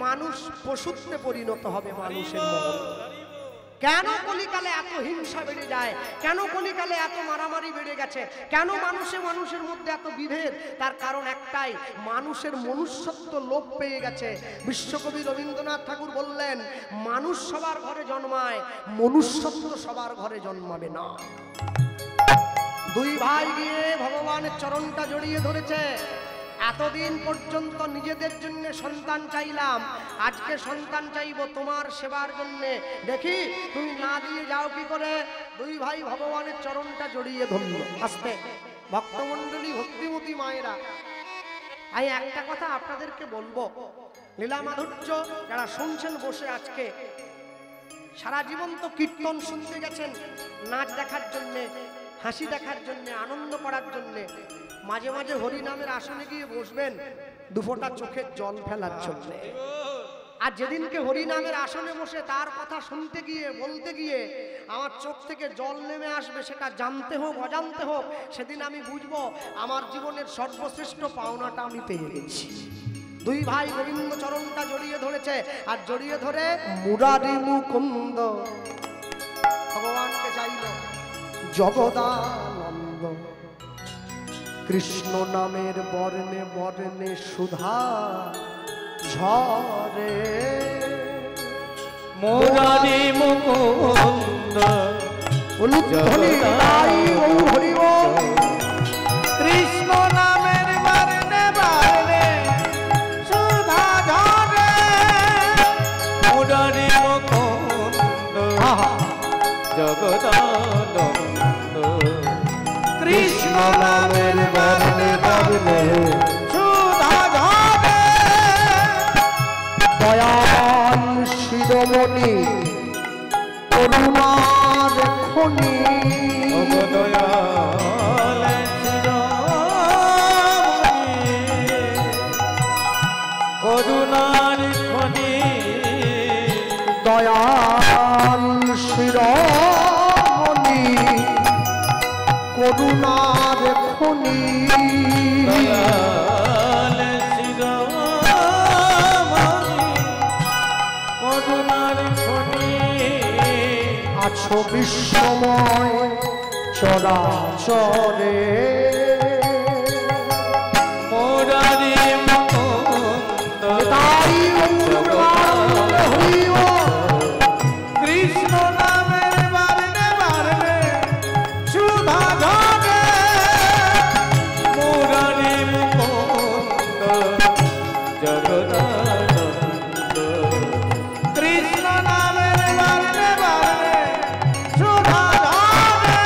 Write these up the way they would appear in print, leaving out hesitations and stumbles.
মানুষ পশুত্বে পরিণত হবে মানুষের মন। কেন কলিকালে এত হিংসা বেড়ে যায়, কেন কলিকালে এত মারামারি বেড়ে গেছে, কেন মানুষের মধ্যে এত বিভেদ? তার কারণ একটাই, মানুষের মনুষ্যত্ব লোপ পেয়ে গেছে। বিশ্বকবি রবীন্দ্রনাথ ঠাকুর বললেন, মানুষ সবার ঘরে জন্মায়, মনুষ্যত্ব সবার ঘরে জন্মাবে না। দুই ভাই গিয়ে ভগবানের চরণটা জড়িয়ে ধরেছে। এতদিন পর্যন্ত নিজেদের জন্য সন্তান চাইলাম, আজকে সন্তান চাইব তোমার সেবার জন্য, দেখি তুমি না দিয়ে যাও কি করে। দুই ভাই ভগবানের চরণটা জড়িয়ে ধরল। আস্তে ভক্তমণ্ডলী, ভক্তিমতী মায়েরা, আমি একটা কথা আপনাদেরকে বলবো, লীলা মাধুর্য যারা শুনছেন বসে, আজকে সারা জীবন তো কীর্তন শুনতে গেছেন, নাচ দেখার জন্যে, হাসি দেখার জন্যে, আনন্দ করার জন্যে। মাঝে মাঝে হরিনামের আসনে গিয়ে বসবেন দুফোঁটা চোখের জল ফেলার জন্যে। আর যেদিনকে হরিনামের আসনে বসে তার কথা শুনতে গিয়ে, বলতে গিয়ে আমার চোখ থেকে জল নেমে আসবে, সেটা জানতে হোক অজান্তে হোক, সেদিন আমি বুঝবো আমার জীবনের সর্বশ্রেষ্ঠ পাওনাটা আমি পেয়ে গেছি। দুই ভাই গোবিন্দ চরণটা জড়িয়ে ধরেছে, আর জড়িয়ে ধরে মুরারি মুকুন্দ ভগবানকে চাইল, জগদানন্দ কৃষ্ণ নামের বর্ণে বর্ণে সুধা ঝরে, মুরারি মুকুন্দ কৃষ্ণ নামের বর্ণে বর্ণে সুধা ঝরে, মুরারি মুকুন্দ জগদানন্দ কৃষ্ণ নামের বর্ণে বর্ণে সুধা ঝরে, দয়াল শিরোমণি করুণার খনি, দয়াল শিরোমণি করুণার খনি, দয়াল শিরোমণি করুণার খনি, দয়াল শিরোমণি করুণার খনি, আছো বিশ্বময় চরাচরে, মুরারি মুকুন্দ তাই কৃষ্ণ নামের বর্ণে বর্ণে সুধা ঝরে, মুরারি মুকুন্দ জগদানন্দ কৃষ্ণ নামের বর্ণে বর্ণে সুধা ঝরে,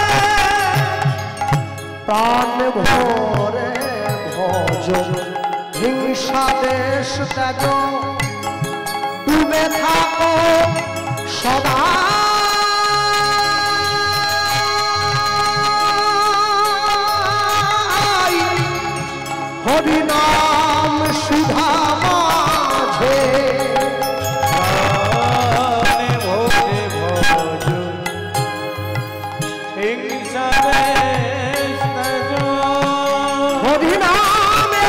প্রাণ ভরে ভজ হিংসা দেশ ত্যাগ, ডুবে থাকো সদা হরিনাম সুধা মাঝে, প্রাণে ভরে ভজ হিংসা দেশ ত্যাজ, হরিনামে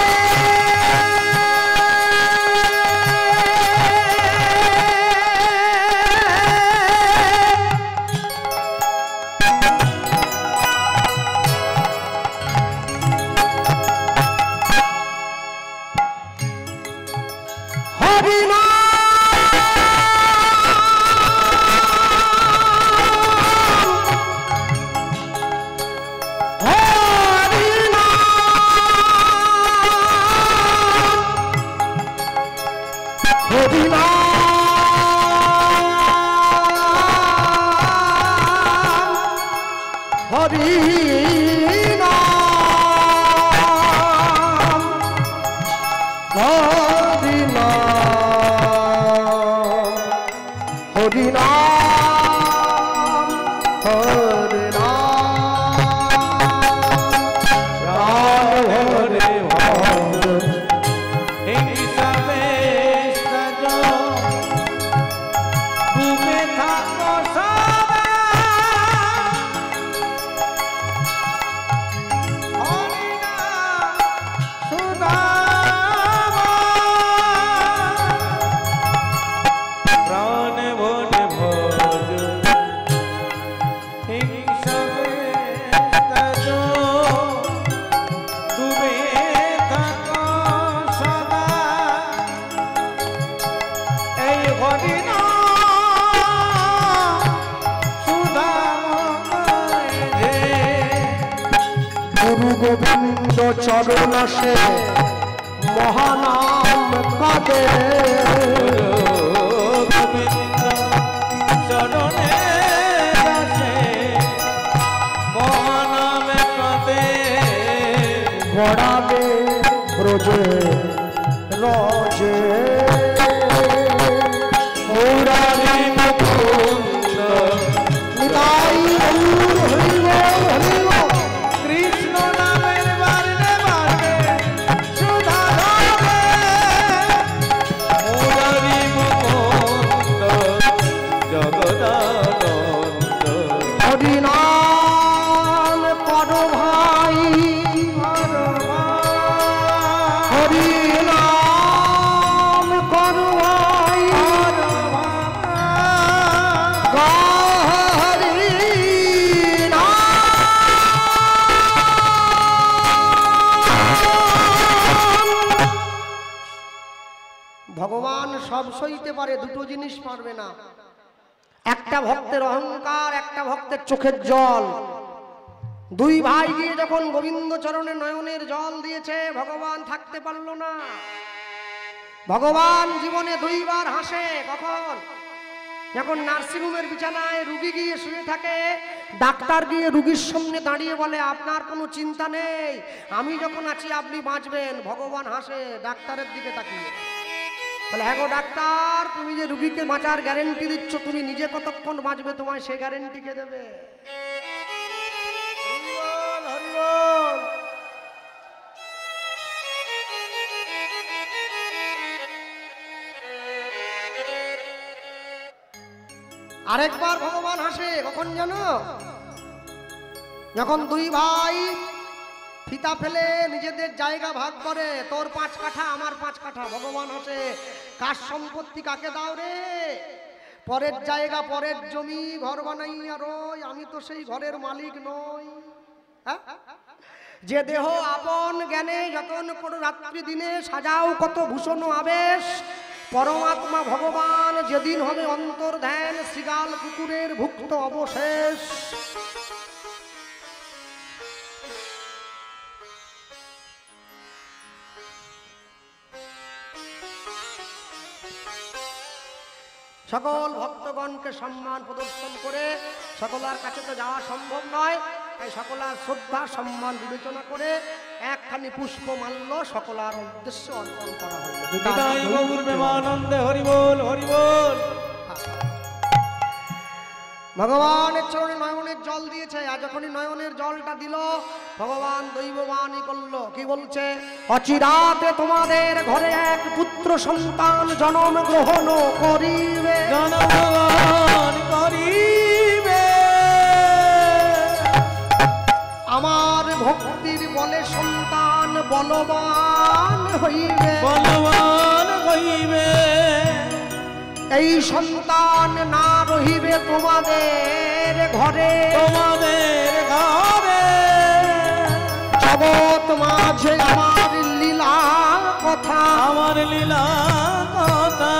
হরিনা গুরু গোবিন্দ চরণ আসে মহানাম কাঁদে গোবিন্দ চরণে আসে মহানামে কাঁদে গড়াবে ব্রজে রজে মুরারি মুকুন্দ নিতাই গৌর হরি বল, হরি বল। কৃষ্ণ নামের বারনে বারনে সুধা ধারে মুরারি মুকুন্দ জগদানন্দ হরিনাম কর ভাই, হরিনাম কর ভাই, ভগবান সব সইতে পারে, দুটো জিনিস পারবে না। একটা ভক্তের অহংকার, একটা ভক্তের চোখের জল। দুই ভাই গিয়ে যখন গোবিন্দ চরণে নয়নের জল দিয়েছে, ভগবান থাকতে পারলো না। ভগবান জীবনে দুইবার হাসে। কখন? যখন নার্সিংহোমের বিছানায় রুগী গিয়ে শুয়ে থাকে, ডাক্তার গিয়ে রুগীর সামনে দাঁড়িয়ে বলে আপনার কোনো চিন্তা নেই, আমি যখন আছি আপনি বাঁচবেন। ভগবান হাসে ডাক্তারের দিকে তাকিয়ে, বলে হ্যাঁ গো ডাক্তার, তুমি যে রুগীকে বাঁচার গ্যারেন্টি দিচ্ছ, তুমি নিজে কতক্ষণ বাঁচবে, তোমায় সে গ্যারেন্টি কে দেবে? হরি বল, হরি বল। আরেকবার ভগবান হাসে। কখন জানো? যখন দুই ভাই ফিতা ফেলে নিজেদের জায়গা ভাগ করে, তোর 5 কাঠা আমার 5 কাঠা। ভগবান হাসে, কার সম্পত্তি কাকে দাও রে? পরের জায়গা, পরের জমি, ঘর বানাইয়া রই, আমি তো সেই ঘরের মালিক নই। হ্যাঁ? যে দেহ আপন জ্ঞানে যতন করো, রাত্রি দিনে সাজাও কত ভূষণ আবেশ, পরমাত্মা ভগবান যেদিন হবে অন্তর ধ্যান, শৃগাল কুকুরের ভুক্ত অবশেষ। সকল ভক্তগণকে সম্মান প্রদর্শন করে, সকলার কাছে তো যাওয়া সম্ভব নয়, তাই সকলার শ্রদ্ধা সম্মান বিবেচনা করে একখানি পুষ্পমাল্য সকলার উদ্দেশ্যে অর্পণ করা হলো। নিতাই গৌর প্রেমানন্দে হরি বল, হরি বল। ভগবানের চরণে নয়নের জল দিয়েছে, আর যখনই নয়নের জলটা দিল, ভগবান দৈববাণী করলো। কি বলছে? অচিরাতে তোমাদের ঘরে এক পুত্র সন্তান জন্ম গ্রহণ করিবে, জনগণ করিবে। আমার ভক্তির বলে সন্তান বলবান হইবে, বলবান হইবে। এই সন্তান না রহিবে তোমাদের ঘরে, তোমাদের ঘরে জগৎ মাঝে আমার লীলা কথা, আমার লীলা কথা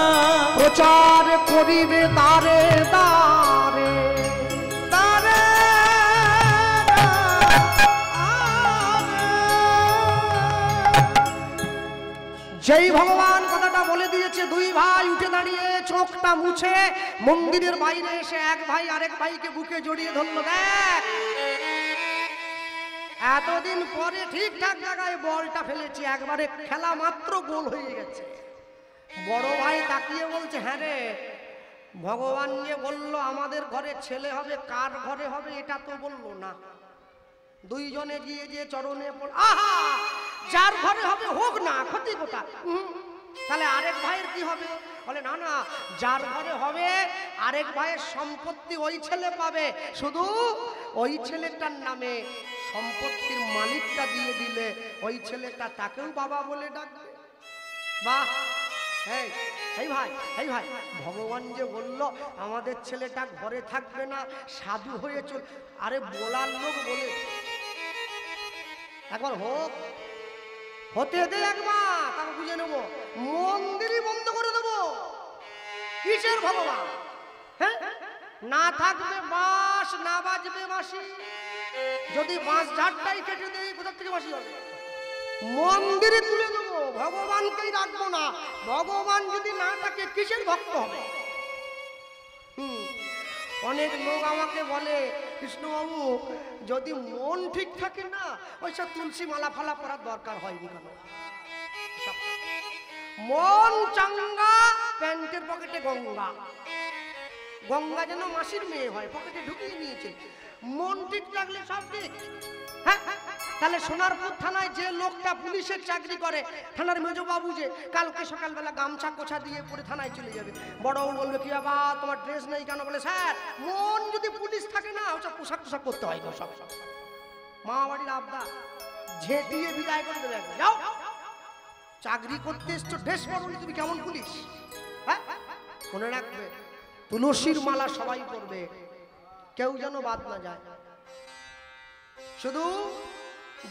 প্রচার করিবে দারে দারে, দারে যেই ভগবান কথাটা বলে দিয়েছে, দুই ভাই উঠে দাঁড়িয়ে চোখটা মুছে মন্দিরের বাইরে এসে এক ভাই আরেক ভাইকে বুকে জড়িয়ে ধরলো। দেখ, এতদিন পরে ঠিকঠাক জায়গায় বলটা ফেলেছি, একবারে খেলা মাত্র গোল হয়ে গেছে। বড় ভাই তাকিয়ে বলছে, হ্যাঁ রে, ভগবান যে বললো আমাদের ঘরে ছেলে হবে, কার ঘরে হবে এটা তো বললো না। দুইজনে গিয়ে যে চরণে পড়ল, আহা, যার ঘরে হবে হোক না, ক্ষতি কোথা। তাহলে আরেক ভাইয়ের কি হবে? বলে না না, যার ঘরে হবে আরেক ভাইয়ের সম্পত্তি ওই ছেলে পাবে, শুধু ওই ছেলেটার নামে সম্পত্তির মালিকটা দিয়ে দিলে ওই ছেলেটা তাকেও বাবা বলে ডাকবে। বাহ! এই ভাই, এই ভাই, ভগবান যে বলল আমাদের ছেলেটা ঘরে থাকবে না, সাধু হয়ে চল। আরে বলার লোক বলে, একবার হোক, হতে দে একবার, তারপর বুঝে নেবো। মন্দিরই বন্ধ করে দেবো। কি কিসের ভগবান? হ্যাঁ, না থাকবে বাঁশ, না বাজবে বাঁশি। যদি বাঁশ ঝাড়টাই কেটে দেয়, কোথা থেকে বাঁশি হবে? মন্দিরে তুলে দেবো, ভগবানকেই রাখবো না। ভগবান যদি না থাকে কিসের ভক্ত হবে? অনেক লোক আমাকে বলে, কৃষ্ণবাবু যদি মন ঠিক থাকে না, ওইসব তুলসী মালা ফালা পরার দরকার হয়নি কেন? মন চাঙ্গা, প্যান্টের পকেটে গঙ্গা। গঙ্গা যেন মাসির মেয়ে হয়, পকেটে ঢুকিয়ে নিয়েছে। মন ঠিক লাগলে সব ঠিক। হ্যাঁ, তাহলে সোনারপুর থানায় যে লোকটা পুলিশের চাকরি করে, থানার মেজবাবু, যে কালকে সকালবেলা গামছা কোছা দিয়ে পরে থানায় চলে যাবে, বড়বাবু বলবে কি বাবা তোমার ড্রেস নেই কেন? বলে স্যার মন যদি পুলিশ থাকে না, ওসব পোশাক টোশাক করতে হয় না। সব মা বাড়ির আবদা ঝেঁটিয়ে বিদায় করে দেবে। যাও, চাকরি করতে এসছো, ড্রেস পরনি, তুমি কেমন পুলিশ? হ্যাঁ, মনে রাখবে তুলসীর মালা সবাই করবে, কেউ যেন বাদ না যায়। শুধু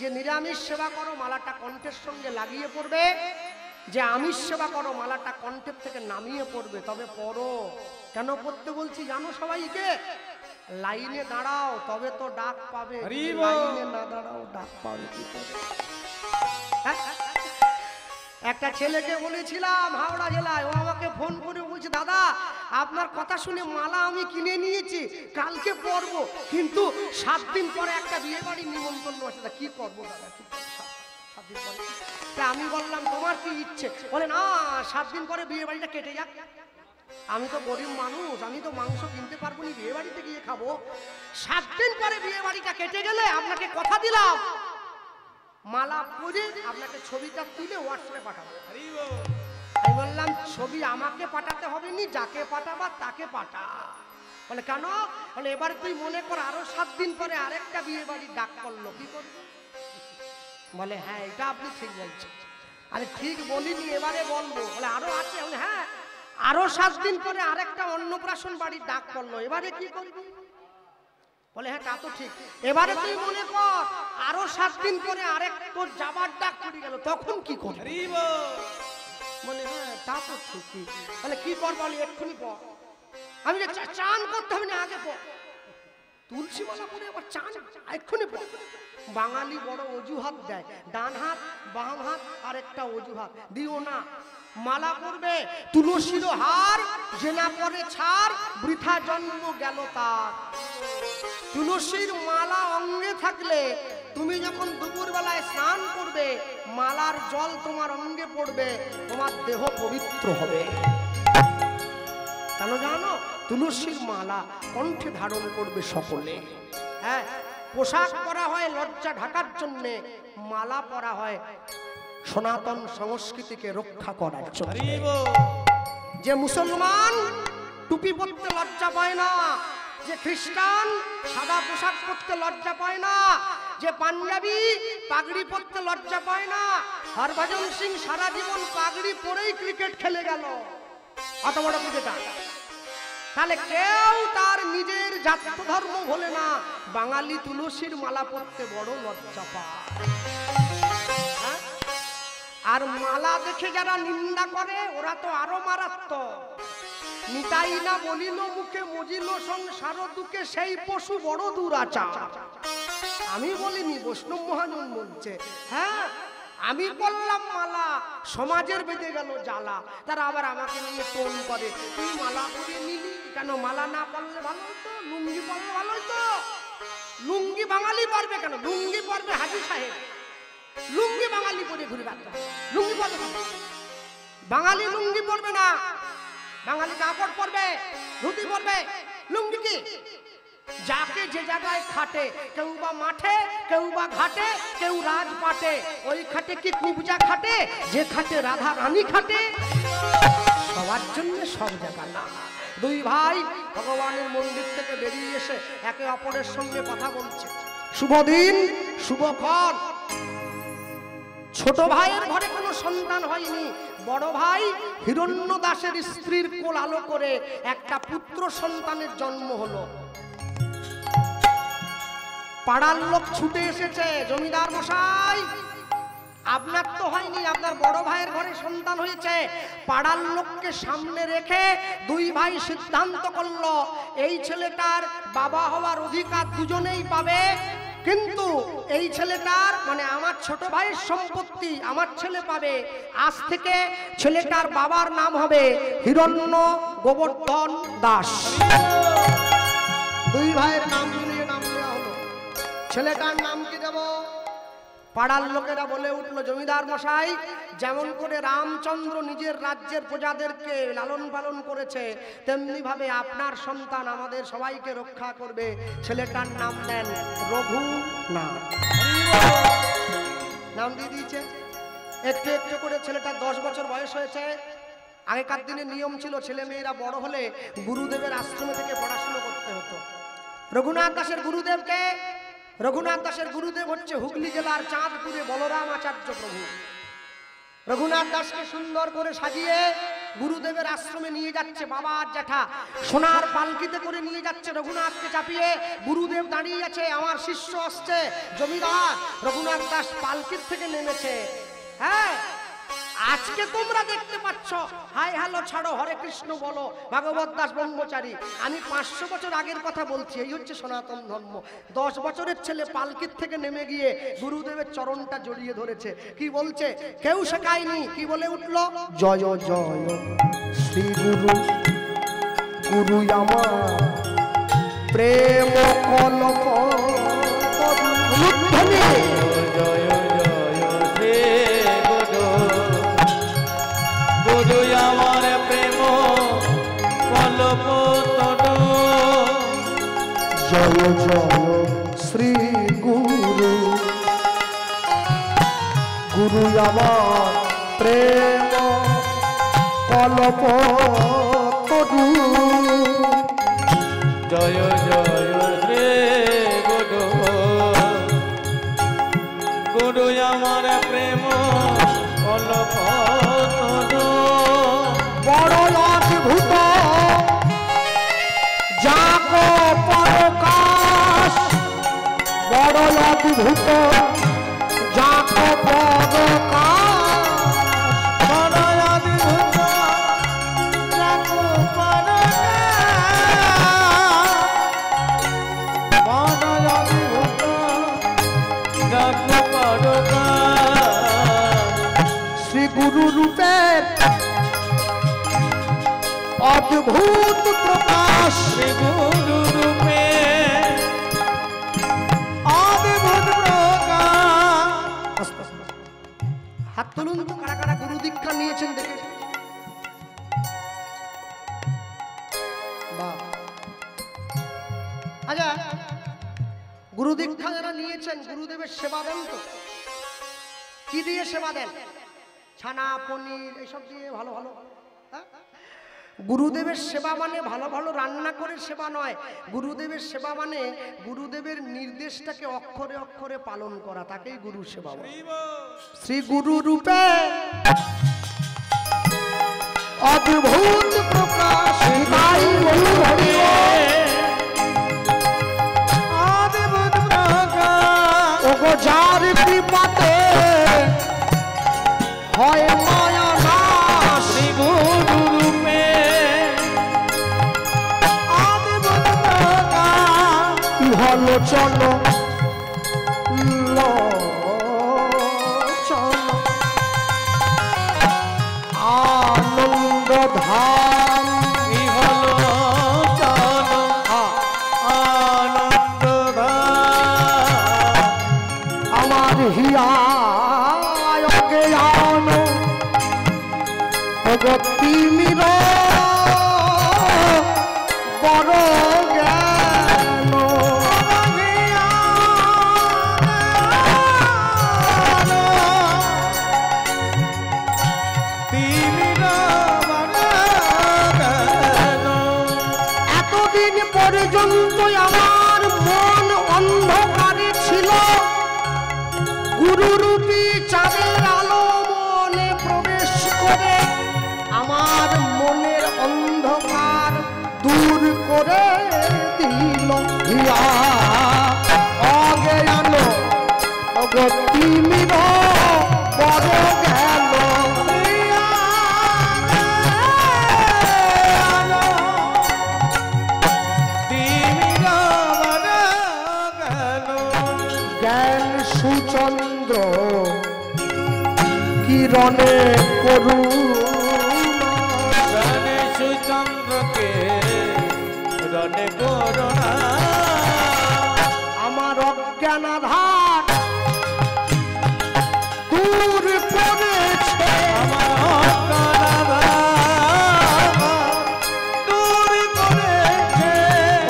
যে নিরামিষ সেবা করো মালাটা কণ্ঠের সঙ্গে লাগিয়ে পড়বে, যে আমিষ সেবা করো মালাটা কণ্ঠের থেকে নামিয়ে পড়বে। তবে পড়ো। কেন পড়তে বলছি জানো সবাইকে? লাইনে দাঁড়াও, তবে তো ডাক পাবে। লাইনে না দাঁড়াও, ডাক পাবে কি করে? একটা ছেলেকে বলেছিলাম হাওড়া জেলায়, ও আমাকে ফোন করে বলছে, দাদা আপনার কথা শুনে মালা আমি কিনে নিয়েছি, কালকে পরবো, কিন্তু 7 দিন পরে একটা বিয়ে বাড়ির নিমন্ত্রণ আছে, কি করবো দাদা? কি 7 দিন পরে? আমি বললাম তোমার কি ইচ্ছে? বলে না, 7 দিন পরে বিয়ে বাড়িটা কেটে যাক। আমি তো গরিব মানুষ, আমি তো মাংস কিনতে পারবো না, বিয়ে বাড়িতে গিয়ে খাবো। 7 দিন পরে বিয়ে বাড়িটা কেটে গেলে আপনাকে কথা দিলাম, মালা পরে আপনাকে ছবিটা তুলে হোয়াটসঅ্যাপে পাঠাবো। আমি বললাম ছবি আমাকে পাঠাতে হবে নি, যাকে পাঠাবা তাকে পাঠা। বলে কেন? বলে এবার তুই মনে কর আরো 7 দিন পরে আরেকটা বিয়ে বাড়ি ডাক করলো, কি করবি? বলে হ্যাঁ এটা আপনি ঠিক বলছেন। আরে ঠিক বলিনি, এবারে বলবো। বলে আরো আছে? বলে হ্যাঁ, আরো 7 দিন পরে আরেকটা অন্নপ্রাশন বাড়ির ডাক করলো, এবারে কি করবি? বলে হ্যাঁ তা তো ঠিক। এবারে তুই মনে কর আরো 7 দিন পরে আরেক তোর যাবার ডাক পড়ে গেল, তখন কি করবি? বলে হ্যাঁ তা তো ঠিকই। বলে কি কর? বলে এক্ষুনি পর। আমি চান করতে হবে না, আগে পর। তুলসী মালা পরে আবার চান এক্ষুনি পর। বাঙালি বড় অজুহাত দেয়, ডান হাত বাম হাত আর একটা অজুহাত দিও না। মালা পরবে, তুলসীর হার যে না পরে ছাড়, বৃথা জন্ম গেল তার। তুলসীর মালা অঙ্গে থাকলে তুমি যখন দুপুর বেলায় স্নান করবে, মালার জল তোমার অঙ্গে পড়বে, তোমার দেহ পবিত্র হবে। কেন জানো? তুলসীর মালা কণ্ঠে ধারণ করবে সকলে। হ্যাঁ, পোশাক পরা হয় লজ্জা ঢাকার জন্যে, মালা পরা হয় সনাতন সংস্কৃতিকে রক্ষা করার জন্য। যে মুসলমান টুপি পরতে লজ্জা পায় না, যে খ্রিস্টান সাদা পোশাক পরতে লজ্জা পায় না, যে পাঞ্জাবি পাগড়ি পরতে লজ্জা পায় না। হরভজন সিং সারা জীবন পাগড়ি পরেই ক্রিকেট খেলে গেল, অত বড় পুজোটা। তাহলে কেউ তার নিজের জাত ধর্ম ভোলে না। বাঙালি তুলসীর মালা পরতে বড় লজ্জা পায়। আর মালা দেখে যারা নিন্দা করে ওরা তো আরো মারাত্মক। নিতাই না বলিল মুখে, মজিল সংসার দুঃখে, সেই পশু বড় দুরাচার। আমি বলিনি, বৈষ্ণব মহাজন বলছে। হ্যাঁ, আমি বললাম মালা, সমাজের বেঁধে গেল জ্বালা। তারা আবার আমাকে নিয়ে টোন করে, তুই মালা পরিয়ে নিলি কেন? মালা না পরলে ভালো হতো, লুঙ্গি পরলে ভালো হতো। লুঙ্গি বাঙালি পরবে কেন? লুঙ্গি পরবে হাজি সাহেব। লুঙ্গি বাঙালি পরে ঘুরে বেড়াতে, লুঙ্গি পরবে না। বাঙালি লুঙ্গি পরবে না, বাঙালি কাপড় পরবে, ধুতি পরবে। লুঙ্গি কি? যাকে যে জায়গায় খাটে, কেউ বা মাঠে, কেউ বা ঘাটে, কেউ রাজপাটে। ওই খাটে কি কুবজা খাটে? যে খাটে রাধা রানী খাটে। সবার জন্য সব জায়গা না। দুই ভাই ভগবানের মন্দির থেকে বেরিয়ে এসে একে অপরের সঙ্গে কথা বলছে। শুভ দিন, শুভক্ষণ। ছোট ভাইয়ের ঘরে কোনো সন্তান হয়নি, বড় ভাই হিরণ্য দাসের স্ত্রীর কোল আলো করে একটা পুত্র সন্তানের জন্ম হলো। পাড়ার লোক ছুটে এসেছে, জমিদার মশাই আপনার তো হয়নি, আপনার বড় ভাইয়ের ঘরে সন্তান হয়েছে। পাড়ার লোককে সামনে রেখে দুই ভাই সিদ্ধান্ত করলো এই ছেলেটার বাবা হওয়ার অধিকার দুজনেই পাবে, কিন্তু এই ছেলেটার মানে আমার ছোট ভাইয়ের সম্পত্তি আমার ছেলে পাবে। আজ থেকে ছেলেটার বাবার নাম হবে হিরণ্য গোবর্ধন দাস। দুই ভাইয়ের নাম মিলিয়ে নাম দেওয়া হলো। ছেলেটার নাম কি দেব? পাড়ার লোকেরা বলে উঠলো, জমিদার মশাই, যেমন করে রামচন্দ্র নিজের রাজ্যের প্রজাদেরকে লালন পালন করেছে, তেমনি ভাবে আপনার সন্তান আমাদের সবাইকে রক্ষা করবে। ছেলেটার নাম দেন রঘুনাথ। নাম দিয়ে দিয়েছে। একটু একটু করে ছেলেটার 10 বছর বয়স হয়েছে। আগেকার দিনে নিয়ম ছিল ছেলে মেয়েরা বড় হলে গুরুদেবের আশ্রমে থেকে পড়াশুনো করতে হতো। রঘুনাথ দাসের গুরুদেবকে, রঘুনাথ দাসের গুরুদেব হচ্ছে হুগলি জেলার চাঁদপুরে বলরাম আচার্য প্রভু। রঘুনাথ দাসকে সুন্দর করে সাজিয়ে গুরুদেবের আশ্রমে নিয়ে যাচ্ছে বাবা আর জ্যাঠা। সোনার পালকিতে করে নিয়ে যাচ্ছে রঘুনাথকে চাপিয়ে। গুরুদেব দাঁড়িয়ে আছে, আমার শিষ্য আসছে। জমিদার রঘুনাথ দাস পালকির থেকে নেমেছে। হ্যাঁ, আজকে তোমরা দেখতে পাচ্ছ হাই হ্যালো ছাড়ো, হরে কৃষ্ণ বলো, ভাগবত দাস ব্রহ্মচারী। আমি 500 বছর আগের কথা বলছি। এই হচ্ছে সনাতন ধর্ম। 10 বছরের ছেলে পালকির থেকে নেমে গিয়ে গুরুদেবের চরণটা জড়িয়ে ধরেছে। কি বলছে? কেউ শেখায়নি। কি বলে উঠলো? জয় জয় শ্রী গুরু, গুরু আমার প্রেম কল্প। গুরু আমার প্রেম কল্প তনু। জয় জয় শ্রী গুরু, গুরু আমার প্রেম কল্প তনু। জয় জয় শ্রী গুরু, গুরু আমার প্রেম কল্প তনু। বড় অদ্ভুত যাকো পরকাশ, বড় অদ্ভুত যাকো পরকাশ, বড় অদ্ভুত যাকো পরকাশ, বড় অদ্ভুত যাকো পরকাশ। শ্রী গুরু রূপের অদ্ভুত প্রকাশ, শ্রী গুরু রূপে অদ্ভুত প্রকাশ। হাত তুলুন তো, কারা কারা গুরু দীক্ষা নিয়েছেন দেখে। বাহ। আচ্ছা, গুরু দীক্ষা যারা নিয়েছেন গুরুদেবের সেবা দেন তো? কি দিয়ে সেবা দেন? ছানা পনির এইসব দিয়ে ভালো ভালো। হ্যাঁ? গুরুদেবের সেবা মানে ভালো ভালো রান্না করে সেবা নয়। গুরুদেবের সেবা মানে গুরুদেবের নির্দেশটাকে অক্ষরে অক্ষরে পালন করা, তাকেই গুরু সেবা বলে। শ্রী গুরু রূপে অদ্ভুত প্রকাশ, তাই বলি হরি অদ্ভুত প্রকাশ। ওগো যার কৃপাতে হয় মায়া নাশ, শ্রী গুরু রূপে অদ্ভুত প্রকাশ। ইহলোচন আনন্দ ধাম, ইহলোচন আনন্দ ধাম। আমার হিয়ায় জ্ঞান ভক্তি মির বড় জ্ঞান, এতদিন পর্যন্ত আমার মন অন্ধকারে ছিল। গুরুরূপী চাঁদের আলো মনে প্রবেশ করে আমার মনের অন্ধকার দূর করে দিল। হিয়া অজ্ঞান গতি মির রণে করু গণেশ চন্দ্রকে রণে করুণা আমার অজ্ঞান আধার দূর করেছে আমার অজ্ঞান দূর করেছে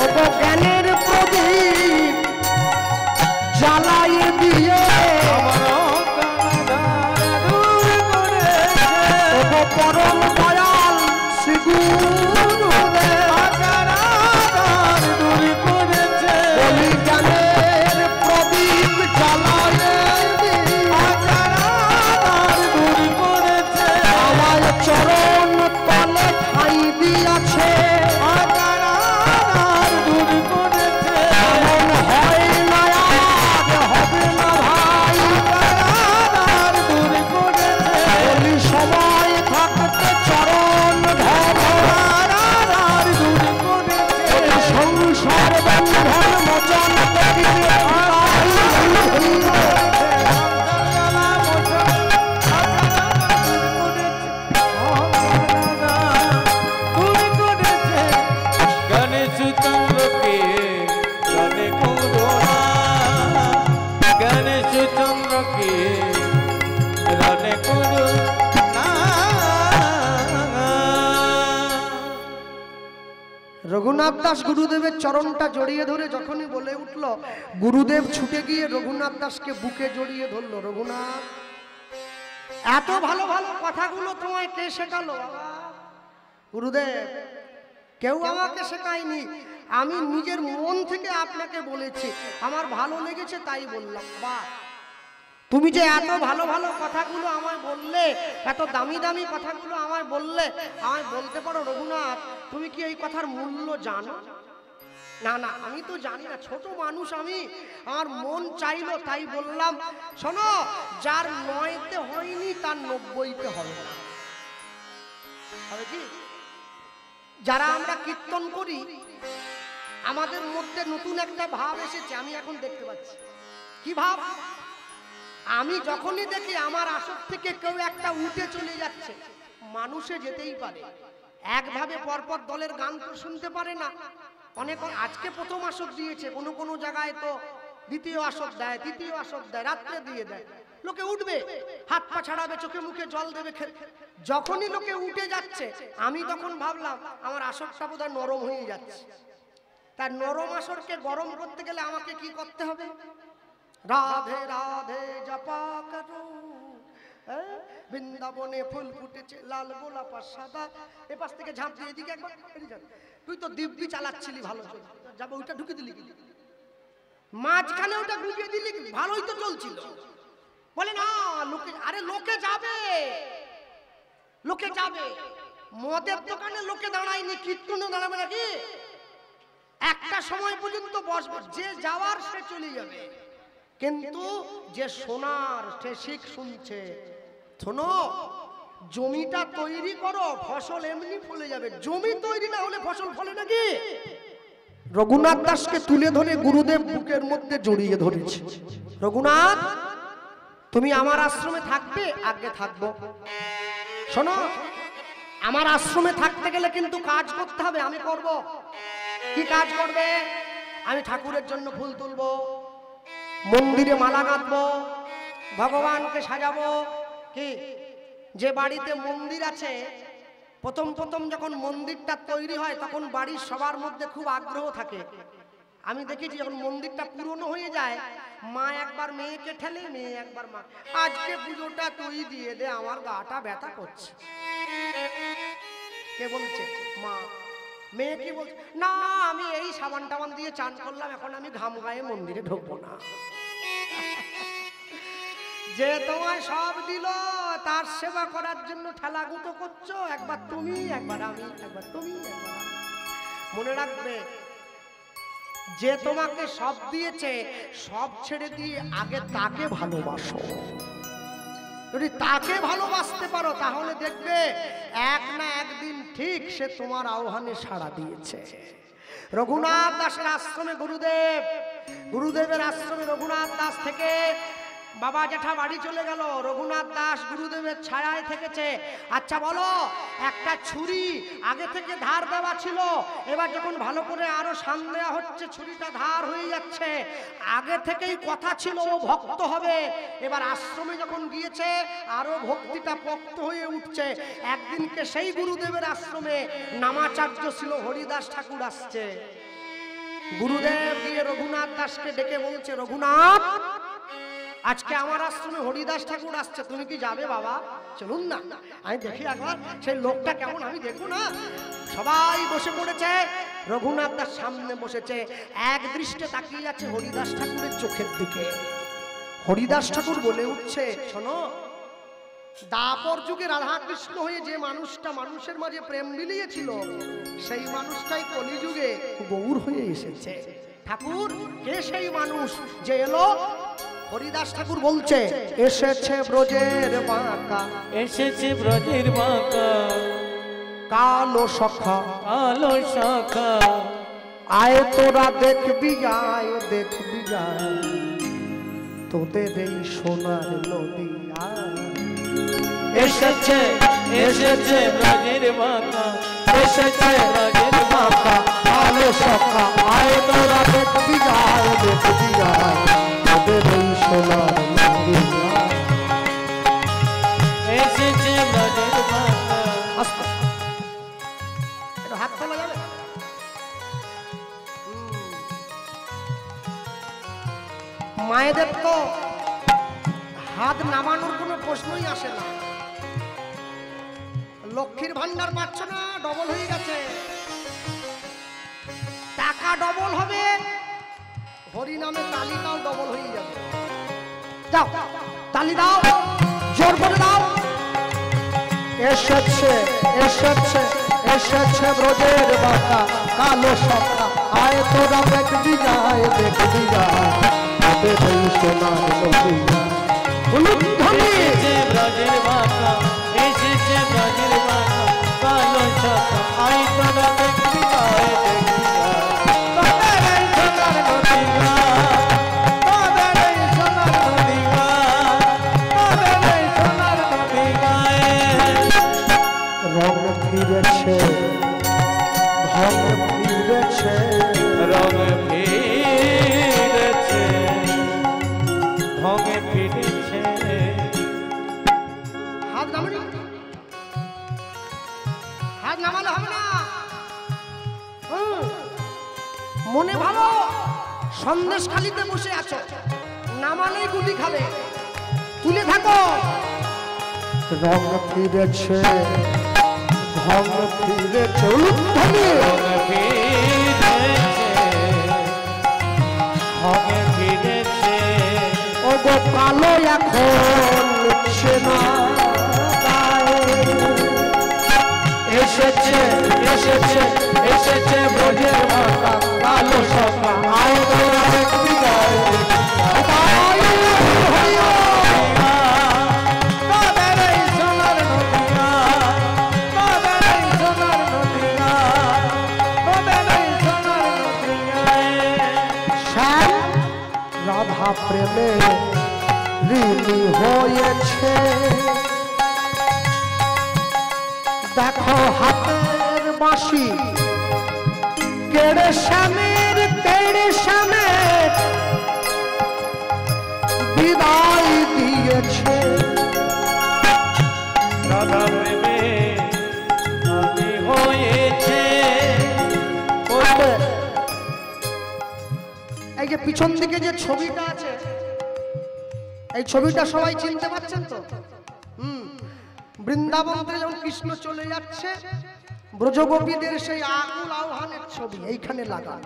ওগো জ্ঞানের প্রদীপ জ্বালাইয়ে দিয়ে আমার অজ্ঞান দূর করেছে ওগো পরম দয়াল শ্রী গুরুদেব দূর করেছে বলি জ্ঞানের প্রদীপ জ্বালাইয়ে দিয়ে দূর করেছে আমার চরণ তলে ঠাই দিয়াছে দূর করেছে এমন হয় না আর হবে না ভাই দূর করেছে বলি সময় থাকতে চরণ ধর দূর করেছে এই সংসার বন্ধন মোচন করিবে গণেশ চন্দ্রকে রণে করুণা গণেশ চন্দ্রকে রণে করুণা রঘুনাথ দাস গুরুদেবের চরণটা জড়িয়ে ধরে যখনই বলে উঠল, গুরুদেব ছুটে গিয়ে রঘুনাথ দাসকে বুকে জড়িয়ে ধরলো। রঘুনাথ, এত ভালো ভালো কথাগুলো তোমায় কে শেখালো? গুরুদেব, কেউ আমাকে শেখায়নি, আমি নিজের মন থেকে আপনাকে বলেছি, আমার ভালো লেগেছে তাই বললাম। বাহ, তুমি যে এত ভালো ভালো কথাগুলো আমায় বললে, এত দামি দামি কথাগুলো আমায় বললে, আমায় বলতে পারো রঘুনাথ, তুমি কি এই কথার মূল্য জানো? না না, আমি তো জানি না, ছোট মানুষ আমি, আমার মন চাইলো তাই বললাম। শোনো, যার 9তে হয়নি তার 90তে হবে না। হবে কি? যারা আমরা কীর্তন করি, আমাদের মধ্যে নতুন একটা ভাব এসেছে, আমি এখন দেখতে পাচ্ছি। কি ভাব? আমি যখনই দেখি আমার আসর থেকে কেউ একটা উঠে চলে যাচ্ছে, মানুষে যেতেই পারে, একভাবে পরপর দলের গান তো শুনতে পারে না। অনেক আজকে প্রথম আসর দিয়েছে, কোনো কোনো জায়গায় তো দ্বিতীয় আসর দেয়, তৃতীয় আসর দেয়, রাত্রে দিয়ে দেয়। লোকে উঠবে, হাত পা ছাড়াবে, চোখে মুখে জল দেবে। যখনই লোকে উঠে যাচ্ছে, আমি তখন ভাবলাম আমার আসরটা বোধহয় নরম হয়ে যাচ্ছে। তার নরম আসরকে গরম করতে গেলে আমাকে কি করতে হবে? রাধে রাধে জপা করো, বৃন্দাবনে ফুল ফুটেছে লাল গোলাপ আর সাদা। এ পাশ থেকে ঝাঁপ দিয়ে এদিকে একবার, তুই তো দিব্যি চালাচ্ছিলি, ভালো যাবো, ওইটা ঢুকে দিলি, মাঝখানে ওটা ঢুকিয়ে দিলি, ভালোই তো চলছিল। বলে না, লোকে, আরে লোকে যাবে, লোকে যাবে, মদের দোকানে লোকে দাঁড়ায়নি, কীর্তনে দাঁড়াবে নাকি? একটা সময় পর্যন্ত বসবে, যে যাওয়ার সে চলে যাবে, কিন্তু যে শোনার সে শিখ শুনছে। শোনো, জমিটা তৈরি করো, ফসল এমনি ফলে যাবে। জমি তৈরি না হলে ফসল ফলে নাকি? রঘুনাথ দাসকে তুলে ধরে গুরুদেব বুকের মধ্যে জড়িয়ে ধরেছে। রঘুনাথ, তুমি আমার আশ্রমে থাকবে? আগে থাকবো। শোনো, আমার আশ্রমে থাকতে গেলে কিন্তু কাজ করতে হবে, আমি করব। কি কাজ করবে? আমি ঠাকুরের জন্য ফুল তুলবো, মন্দিরে মালা গাঁথবো, ভগবানকে সাজাবো। কি, যে বাড়িতে মন্দির আছে, প্রথম প্রথম যখন মন্দিরটা তৈরি হয় তখন বাড়ির সবার মধ্যে খুব আগ্রহ থাকে। আমি দেখেছি যখন মন্দিরটা পুরনো হয়ে যায়, মা একবার মেয়েকে ঠেলে, মেয়ে একবার মা, আজকে পুজোটা তুই দিয়ে দে, আমার গাটা ব্যথা করছে। কে বলছে? মা। মেয়ে কি বলছে? না, আমি এই সাবান টাবান দিয়ে চান করলাম, এখন আমি ঘাম গায়ে মন্দিরে ঢুকবো না। যে তোমায় সব দিল, তার সেবা করার জন্য ঠেলাগুতো করছো, একবার তুমি, একবার আমি, একবার তুমি, একবার আমি। মনে রাখবে, যে তোমাকে সব দিয়েছে, সব ছেড়ে দিয়ে আগে তাকে ভালোবাসো। যদি তাকে ভালোবাসতে পারো, তাহলে দেখবে এক না একদিন ঠিক সে তোমার আহ্বানে সাড়া দিয়েছে। রঘুনাথ দাসের আশ্রমে গুরুদেব, গুরুদেবের আশ্রমে রঘুনাথ দাস থেকে বাবা জ্যাঠা বাড়ি চলে গেল, রঘুনাথ দাস গুরুদেবের ছায়ায় থেকেছে। আচ্ছা বলো, একটা ছুরি আগে থেকে ধার দেওয়া ছিল, এবার যখন ভালো করে আরো শান দেওয়া হচ্ছে, ছুরিটা ধার হয়ে যাচ্ছে। আগে থেকেই কথা ছিল ও ভক্ত হবে, এবার আশ্রমে যখন গিয়েছে আরো ভক্তিটা পোক্ত হয়ে উঠছে। একদিনকে সেই গুরুদেবের আশ্রমে নামাচার্য ছিল হরিদাস ঠাকুর আসছে। গুরুদেব গিয়ে রঘুনাথ দাসকে ডেকে বলছে, রঘুনাথ, আজকে আমার আশ্রমে হরিদাস ঠাকুর আসছে, তুমি কি যাবে বাবা? চলুন না, আমি দেখি একবার সেই লোকটা কেমন, আমি দেখবো না। সবাই বসে পড়েছে, রঘুনাথ দাস সামনে বসেছে, এক দৃষ্টে তাকিয়ে আছে হরিদাস ঠাকুরের চোখের দিকে। হরিদাস ঠাকুর বলে উঠছে, শোনো, দাপর যুগে রাধা কৃষ্ণ হয়ে যে মানুষটা মানুষের মাঝে প্রেম মিলিয়েছিল, সেই মানুষটাই কলিযুগে গৌর হয়ে এসেছে। ঠাকুর, কে সেই মানুষ যে এলো? হরিদাস ঠাকুর বলছে, এসেছে ব্রজের বাঁকা, এসেছে ব্রজের বাঁকা, কালো সখা, কালো শাখা, আয় তোরা দেখবি, আয় দেখবি, আয় তোদের এই সোনার নদী। এসেছে এসেছে ব্রজের বাঁকা, এসেছে ব্রজের বাঁকা, কালো সখা, আয় তোরা দেখবি, আয় দেখবি, আয় তোদের এই সোনার নদী। এসেছে ব্রজের বাঁকা। আস্তে একটু হাত তোলা যাবে? মায়েদের তো হাত নামানোর কোনো প্রশ্নই আসে না। লক্ষ্মীর ভান্ডার পাচ্ছ না, ডবল হয়ে গেছে, টাকা ডবল হবে, হরিনামে তালিটাও ডবল হয়ে যাবে। যাও তালি দাও, জোর করে দাও। এসেছে এসেছে এসেছে ব্রজের বাঁকা, কালো সখা, আয় তোরা দেখবি, যায় দেখবি, যায় তোদের এই সোনার নদী। এসেছে ব্রজের বাঁকা, এসেছে ব্রজের বাঁকা, কালো শাখা, আই তোরা দেখবি, আয় দেখবি, তোদের এই সোনার নদী গায়, তোদের এই সোনার নদী গায়, তোদের এই সোনার নদী গায়। রং ফিরেছে, ঢং ফিরেছে, রং ফিরেছে, ঢঙে ফিরেছে। হাত নামানি, হাত নামালে হবে না। মনে ভালো, সন্দেশ খালিতে বসে আছো, নামালেই গুলি খাবে, তুলে থাকো। রং ফিরেছে, ঢং ফিরেছে, রং ফিরেছে, ঢঙে ফিরেছে। ও গো কালো এখন উঠছে না গায়ে। এসেছে এসেছে এসেছে ব্রজের বাঁকা, কালো সখা, আয় তোরা দেখবি, যায় দেখবি, আয় তোদের এই সোনার নদী গায়, তোদের এই সোনার নদী গায়, তোদের এই সোনার নদী গায়। শ্যাম রাধা প্রেমে ঋণী হয়েছে, দেখো হাতের বাঁশি কেড়ে শ্যামের, কেড়ে শ্যামের বিদায় দিয়েছে। রাধা প্রেমে আমি হয়েছে। এই যে পিছন দিকে যে ছবিটা আছে, এই ছবিটা সবাই চিনতে পারছেন তো? বৃন্দাবন থেকে যখন কৃষ্ণ চলে যাচ্ছে, ব্রজগোপীদের সেই আকুল আহ্বানের ছবি এইখানে লাগা।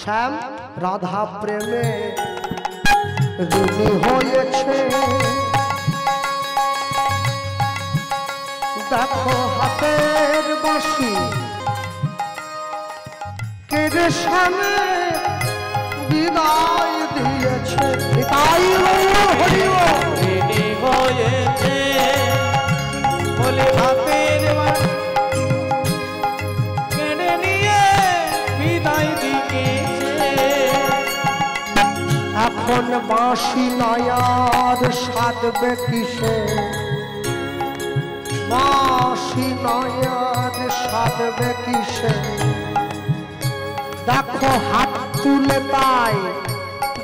শ্যাম রাধা প্রেমে ঋণী হয়েছে, দেখো হাতের বাঁশি কেড়ে শ্যামে বিদায় দিয়েছে। তাই হরিও ঋণী হয়েছে, বলে হাতের বাঁশি কেড়ে নিয়ে বিদায় দিয়েছে। এখন বাঁশি নয়ার সাধবে কিসে, বাঁশি নয়ার সাধবে কিসে, দেখো হাত তুলে তাই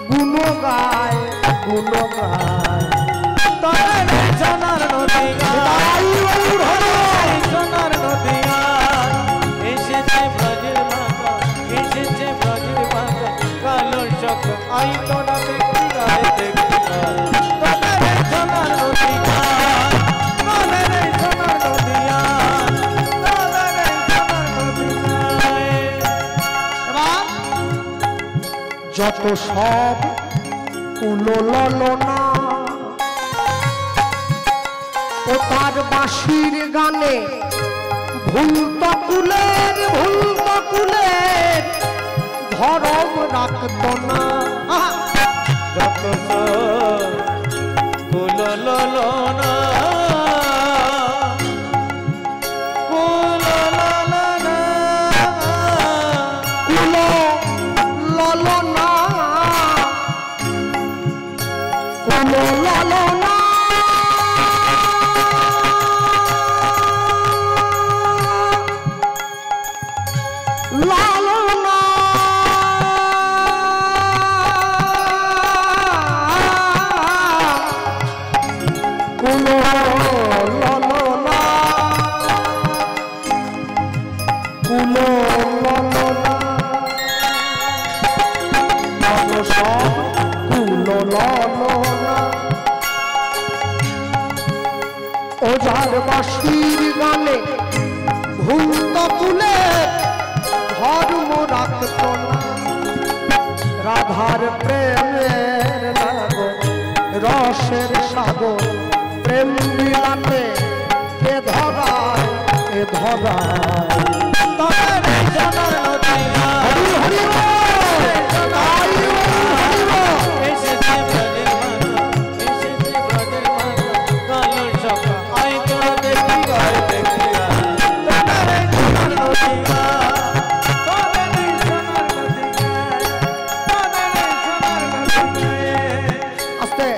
গুণ গায়, গুণ গায়। তবে সোনার নদী গায়, সোনার নদী গায়, এসেছে ব্রজের বাঁকা, এসেছে ব্রজের বাঁকা, কালো চক আই তোরা দেখি গায়, দেখি গায়। তবে সোনার নদী গায়, তবে সোনার নদী গায়, তবে সোনার নদী গায়। এবার যত সব কুললনা ও তার বাঁশির গানে, ভুল তো কুলের, ভুল তো কুলের ধরম রাখত না। যত সব কুললনা, কুললনা, কুললনা, কুললনা লালনা, কুললনা, কুললনা, যত সব কুললনা ও যার বাঁশির গানে, ভুল তো কুলে ধর্ম রাখত না। রাধার প্রেমের নাগর, রসের সাগর, প্রেম বিলাতে এ ধরায়, এ ধরায়। তবে সোনার নদী গায়, হরি হরি বল, তাই হরি বল। এসেছে ব্রজের বাঁকা, এসেছে ব্রজের বাঁকা, কালো চক আই তোরা দেখি গায়, দেখি গায়। তবে সোনার নদী গায়, তবে সোনার নদী গায়, তবে সোনার নদী গায়। আস্তে,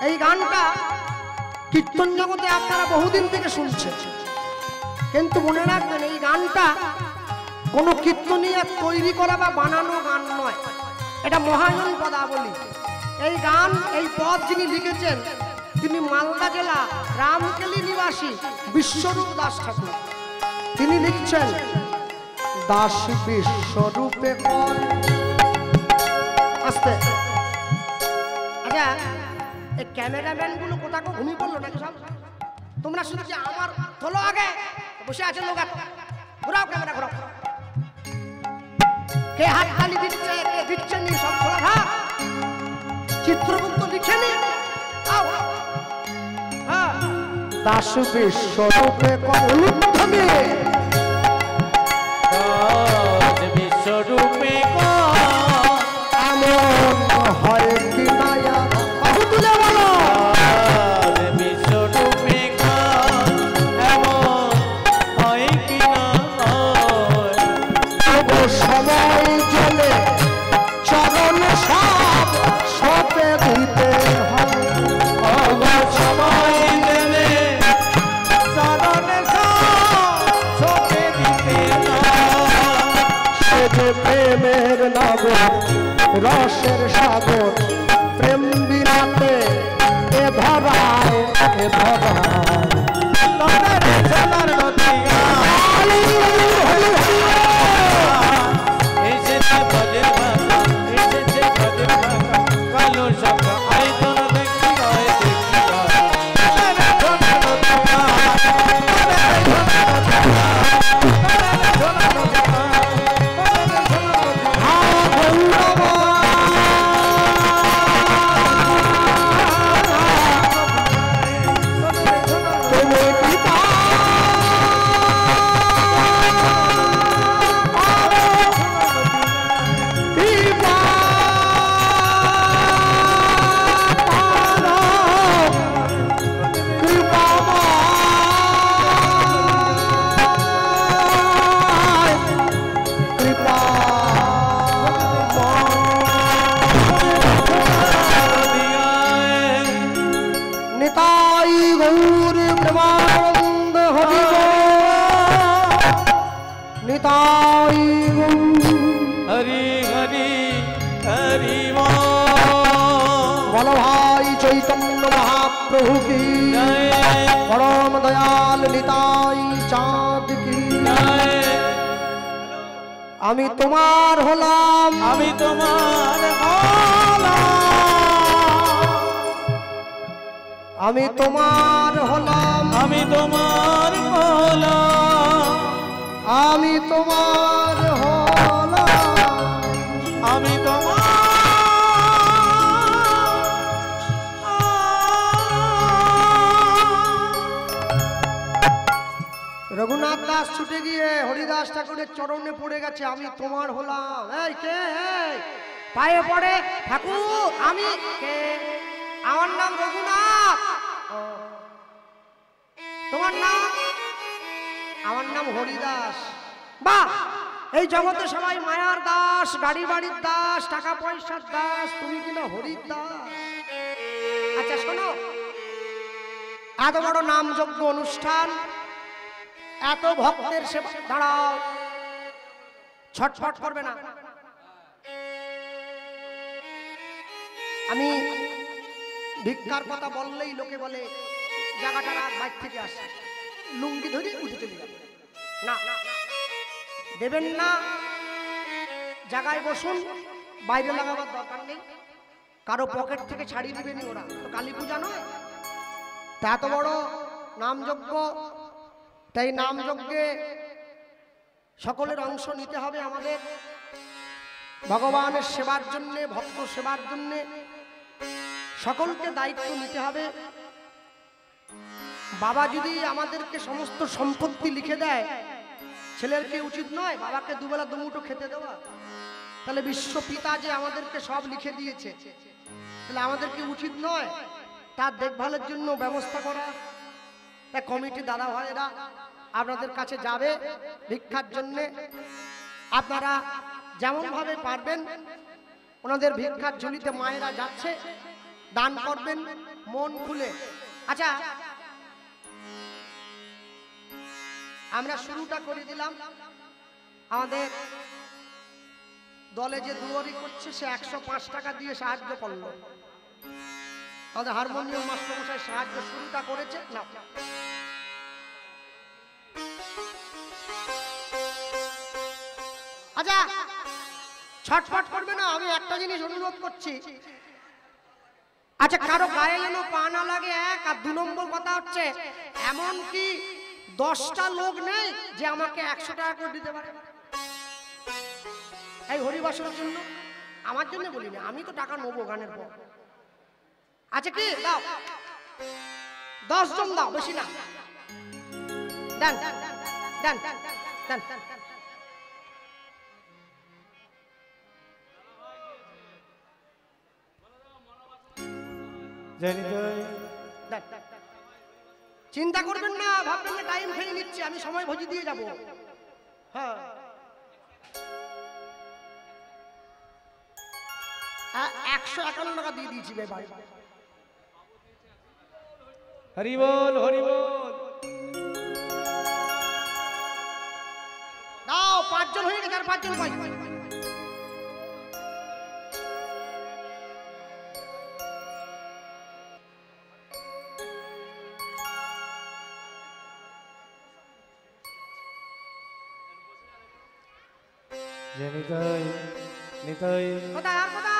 এই গানটা কীর্তন জগতে আপনারা বহুদিন থেকে শুনছেন, কিন্তু মনে রাখবেন এই গানটা কোনো কীর্তনীয় তৈরি করা বা বানানো গান নয়, এটা মহাজন পদাবলী। এই গান, এই পদ যিনি লিখেছেন তিনি মালদা জেলা রামকেলি নিবাসী বিশ্বরূপ দাস ঠাকুর। তিনি লিখছেন, দাস বিশ্বরূপে কর। আস্তে, আচ্ছা এই ক্যামেরাম্যান গুলো কোথাও ঘুমিয়ে পড়লো নাকি সব? তোমরা শুনছি আমার তোলো আগে বসে আছে লোক, ঘোরাও ক্যামেরা, ঘোরাও। কে হাত তালি দিচ্ছে, কে দিচ্ছে নি, সব খোলা থাক। চিত্রগুপ্ত লিখে নি, আও হ্যাঁ। দাস বিশ্বরূপে কলুদ্ধমে, দাস বিশ্বরূপে কর, এমন হয় কি নায়া, বাহু তুলে বলো। দাস বিশ্বরূপে কর, এমন হয় কি না হয়। তবু সময় চলে চরণ সব সপে দিতে হয়। সময় গেলে চরণে সপে দিতে হয়। সে যে প্রেমের নগর, রসের সাগর, প্রেম বিলাতে এ ধরায়, এ ধরায়। তবে সোনার নদী গায়, এসেছে ব্রজের বাঁকা, এসেছে ব্রজের বাঁকা, কালো চক আই তোরা দেখি গায়, দেখি গায়। তবে সোনার নদী গায়, তবে সোনার নদী গায়, তবে সোনার নদী গায়, তবে সোনার নদী গায়। তুমি পিতা নিতাই গৌর। হরি হরি হরি বল। বলো ভাই চৈতন্য মহাপ্রভু কি জয়। পরম দয়াল নিতাই চাঁদ কি জয়। আমি তোমার হলাম, আমি তোমার হলাম, আমি তোমার হলাম, আমি তোমার হলাম, আমি তোমার হলাম, আমি তোমার। রঘুনাথ দাস ছুটে গিয়ে হরিদাস ঠাকুরের চরণে পড়ে গেছে, আমি তোমার হলাম। এই কে? এই পায়ে পড়ে, ঠাকুর আমি কে? আমার নাম রঘুনাথ। ও, তোমার নাম? আমার নাম হরিদাস। বাহ, এই জগতে সবাই মায়ার দাস, গাড়ি বাড়ির দাস, টাকা পয়সার দাস, তুমি কিনা হরির দাস। আচ্ছা শোনো, এত বড় নামযজ্ঞ অনুষ্ঠান, এত ভক্তের সেবা, দাঁড়াও, ছটফট করবে না। আমি ভিক্ষার কথা বললেই লোকে বলে জায়গাটা রাত বাইর থেকে আসে, লুঙ্গি ধরে উঠে চলে যাবে। না, দেবেন না, জায়গায় বসুন, বাইরে লাগাবার দরকার নেই। কারো পকেট থেকে ছাড়িয়ে দিবেনি, ওরা তো কালী পূজা নয়। তা এত বড় নামযজ্ঞ, তাই নামযজ্ঞে সকলের অংশ নিতে হবে আমাদের, ভগবানের সেবার জন্যে, ভক্ত সেবার জন্যে সকলকে দায়িত্ব নিতে হবে। বাবা যদি আমাদেরকে সমস্ত সম্পত্তি লিখে দেয়, ছেলের কি উচিত নয় বাবাকে দুবেলা দুমুঠো খেতে দেওয়া? তাহলে বিশ্ব পিতা যে আমাদেরকে সব লিখে দিয়েছে, তাহলে আমাদের কি উচিত নয় তার দেখভালের জন্য ব্যবস্থা করা? তাই কমিটি দাদা ভাইয়েরা আপনাদের কাছে যাবে ভিক্ষার জন্যে, আপনারা যেমন ভাবে পারবেন ওনাদের ভিক্ষার ঝুলিতে মায়েরা যাচ্ছে, দান করবেন মন খুলে। আচ্ছা, আমরা শুরুটা করে দিলাম। আমাদের দলে যে দুয়ারি করছে সে 105 টাকা দিয়ে সাহায্য করলো। আমাদের হারমোনিয়াম মাস্টারমশাই সাহায্য শুরুটা করেছে না। আচ্ছা, ছটফট করবে না, আমি একটা জিনিস অনুরোধ করছি। আচ্ছা, কারো গায়ে যেন পা না লাগে, এক। আর 2 নম্বর কথা হচ্ছে, এমন কি 10টা লোক নেই যে আমাকে 100 টাকা করে দিতে পারে এই হরিবাসনের জন্য? আমার জন্য বলি না, আমি তো টাকা নেবো গানের পর। আচ্ছা, কি দাও, 10 জন দাও, বেশি না। দেন দেন দেন। চিন্তা করবেন না, ভাববেন না টাইম খেয়ে নিচ্ছে, আমি সময় ভোজি দিয়ে যাব। হ্যাঁ, 151 টাকা দিয়ে দিয়েছি ভাই। হরি বল, হরি বল। দাও, 5 জন হয়ে গেছে, আর 5 জন পাই। নিতাই নিতাই। কোথায় আর কোথায়?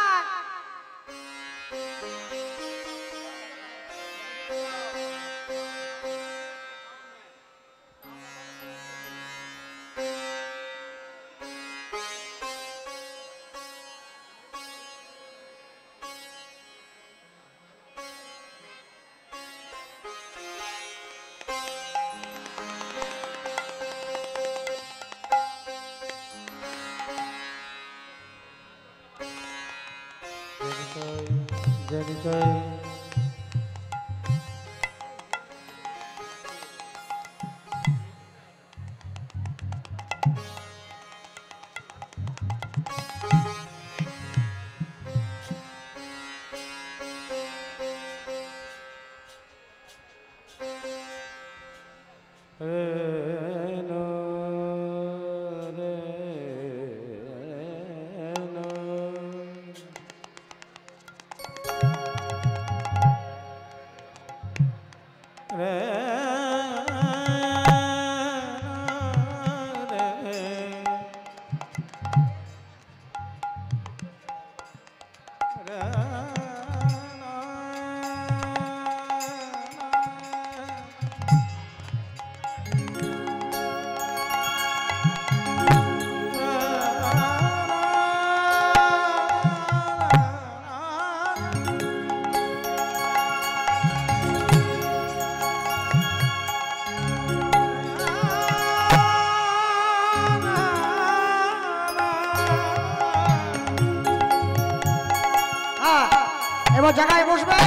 এবার জায়গায় বসবেন,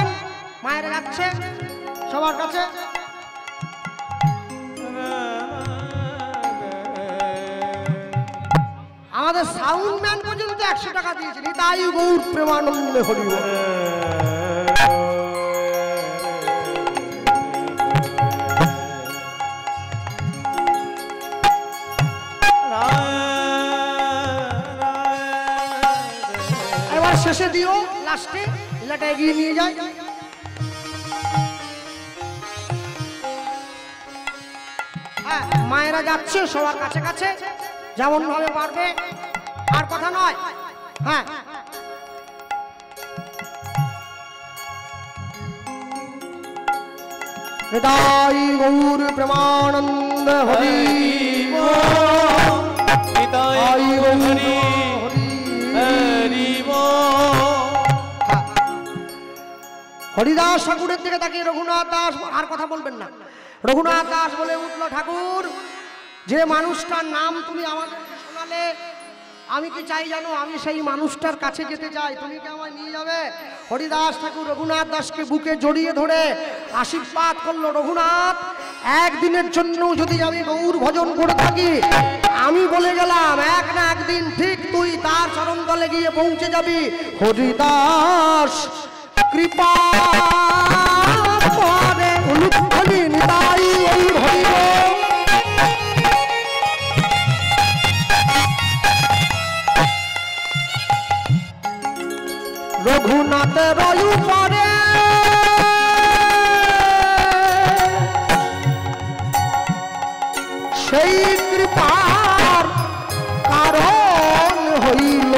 মায়ের যাচ্ছে সবার কাছে। আমাদের সাউন্ড ম্যান পর্যন্ত 100 টাকা দিয়েছেন। তাই গৌর প্রেমানন্দে হরি বল। এবার শেষে দিও, লাস্টে লেটা এগিয়ে নিয়ে যায়। হ্যাঁ, মায়েরা যাচ্ছে সবার কাছে কাছে যেমন ভাবে পারবে, আর কথা নয়। হ্যাঁ, হৃদয় গৌর প্রেমানন্দ হরি বল, হৃদয় গৌর হরি বল। হরিদাস ঠাকুরের দিকে তাকিয়ে রঘুনাথ দাস আর কথা বলবেন না। রঘুনাথ দাস বলে উঠল, ঠাকুর যে মানুষটার নাম তুমি আমাদেরকে শোনালে, আমি কি চাই জানো? আমি সেই মানুষটার কাছে যেতে চাই, তুমি কি আমায় নিয়ে যাবে? হরিদাস ঠাকুর রঘুনাথ দাসকে বুকে জড়িয়ে ধরে আশীর্বাদ করলো, রঘুনাথ একদিনের জন্য যদি আমি গৌর ভজন করে থাকি, আমি বলে গেলাম এক না একদিন ঠিক তুই তার চরণ তলে গিয়ে পৌঁছে যাবি। হরিদাস কৃপা করে অনুক্ষণি নিতাই গৌর হরি বল। রঘুনাথের উপরে সেই কৃপার কারণ হইল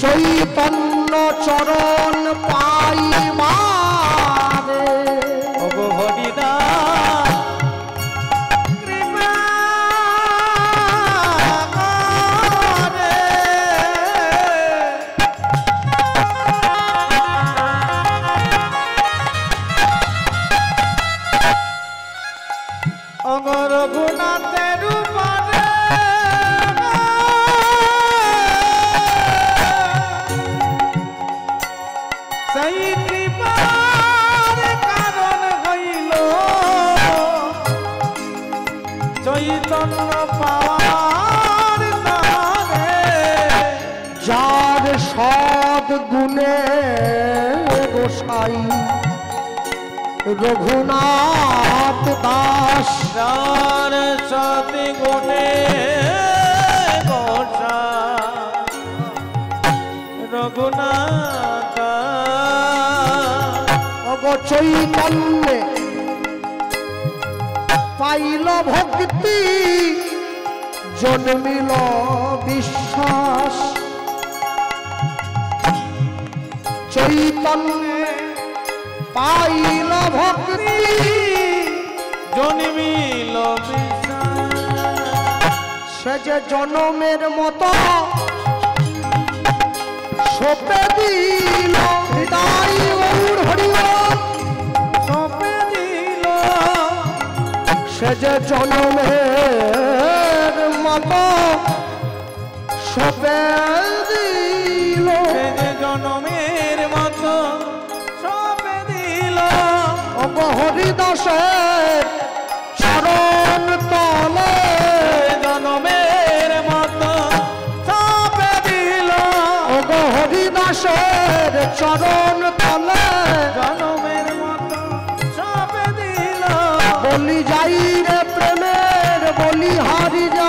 চৈতন্য চরণ পাইবারে। ওগো হরিদাস কৃপা করে, ওগো রঘুনাথের উপরে সেই কৃপার কারণ হইল চৈতন্য পাওয়ার দ্বারে। যার সদ গুণে গোসাই রঘুনাথ দাস, যার সতি গুণে গোসা রঘুনাথ অগ চৈতন্যে পাইল ভক্তি জন্মিল বিশ্বাস। চৈতন্যে পাইল ভক্তি জন্মিল সে যে জনমের মতো সপে দিল হৃদয় গৌর হরি বল। সপে দিল সে যে জনমের মতো সপে দিল, সে যে জনমের মতো সপে দিল অগ হরিদাসের চরণ তলে, জনমের মতো সপে দিল অগ হরিদাসের চরণ তলে। জনমের মতো সপে দিল বলি যাই রে প্রেমের বলি হারি যাই।